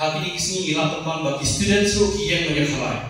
Hakini kisni ilang teman bagi students ro ki yang menyekhalai.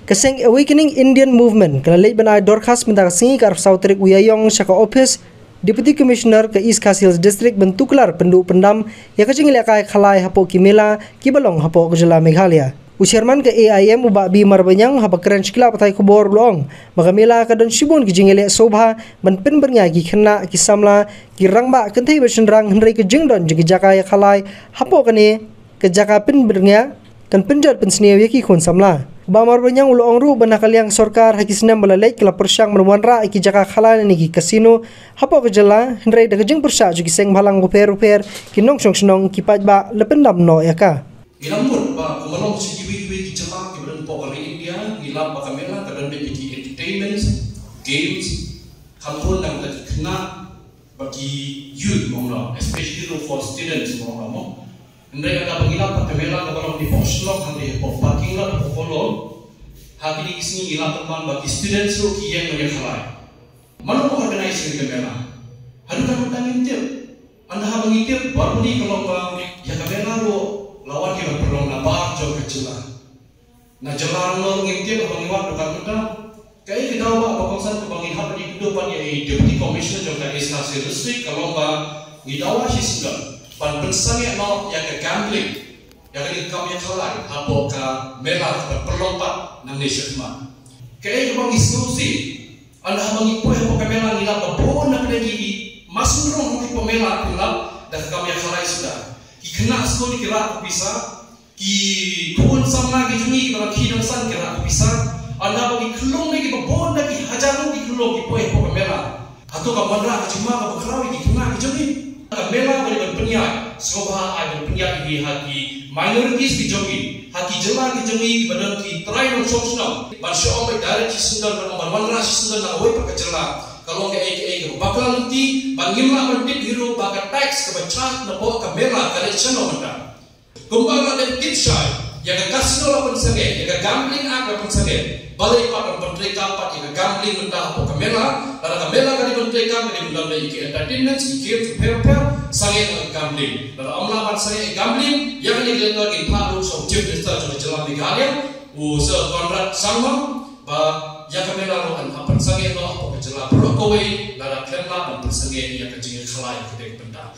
Kaseng Awakening Indian Movement kalait banai dorkas mentak singi kar Sautrik Uyayong Shaka Office Deputy Commissioner ke East Coast Hills District bentuklar penduk pendam ya kacing ilakai khalai hapo kimela kibalong hapo kejala Meghalaya. Usirman ke AIM ubak bi marbanyang haba keren shkila patai kubor long magamela kadon shibon kijingele sobha menpen bernyagi kena kisamla kirangba kentai bersendrang hendrai kejengdon jegi jakaya khalai hapo kane kejaka pen bernya kan penjat pensnia yaki khon samla ba marbanyang ulo ongru banakaliang sorkar hakisnam balalai kala persyang menwanra iki jaka khala niki kasino hapo kejala hendrai da kejeng persya jugi seng bhalang ruper kinong song kipaj ba lependam no yaka Gilamur ba kumalong si giwi kejala kibadan po kali India gilap ba kamera kadan be piki entertainment games hampun nang kena bagi youth mongla especially for students mongla mo Hendai ada pengilap kamera kalau di poslok nanti parking lot follow hakini kisni ilang teman bagi students ro ki yang menyekhalai. Mana mau organize kamera? Hadu kan tangin tip. Anda ha mengitip baru ni kalau ya kamera ro lawan kita perlu nabar jauh kecilan. Na jalan lo ngintip abang iwak dokan kita. Kaya kita bawa bangsan kebangin hab di kehidupan ya Deputy Commissioner jauh ke East Coast District kalau ngidawa si sudah. Pan pensangnya no yang ke gambling, yang ke kami khalai, hapo ka merah perlompat nang nation ma. Kaya bang diskusi, anda bang ipo hapo ka merah nila babon na lagi masuk rong ipo merah nila dah kami khalai sudah. Kena sekali kira bisa, ki pun sama gini kalau kidang san kira bisa. Anda bagi kelong lagi babon lagi hajar lagi kelong ipo hapo ka merah. Atau ka bandra cuma ka bakrawi ki kena kijoni. Kamera beri berpenyak, sekolah ada berpenyak di hati minorities di jogi, hati jemaah di jogi badan ki try non sosnam, barsha omai dari cisundal bernomor wanra cisundal nak away pakai jelah. Kalau ke ke bakal nanti bangimlah mentit hero bagai tax ke bacat nak kamera kali channel mata. Kumbang ada tip shot, yang kasino lah pun sangat, yang gambling agak pun sangat. Balai pak menteri kapat yang gambling mentah apa kamera, lalu kamera kali menteri kapat yang mentah iki entertainment, iki fair sangat gambling. Lalu amlapan sangat gambling, yang ini kita lagi paru so chief minister juga jalan di Meghalaya, usaha kontrak sama, yang kamera lo apa sangat lo apa kejelah perokoi, lalu kena apa sangat yang kecil khalai kita benda.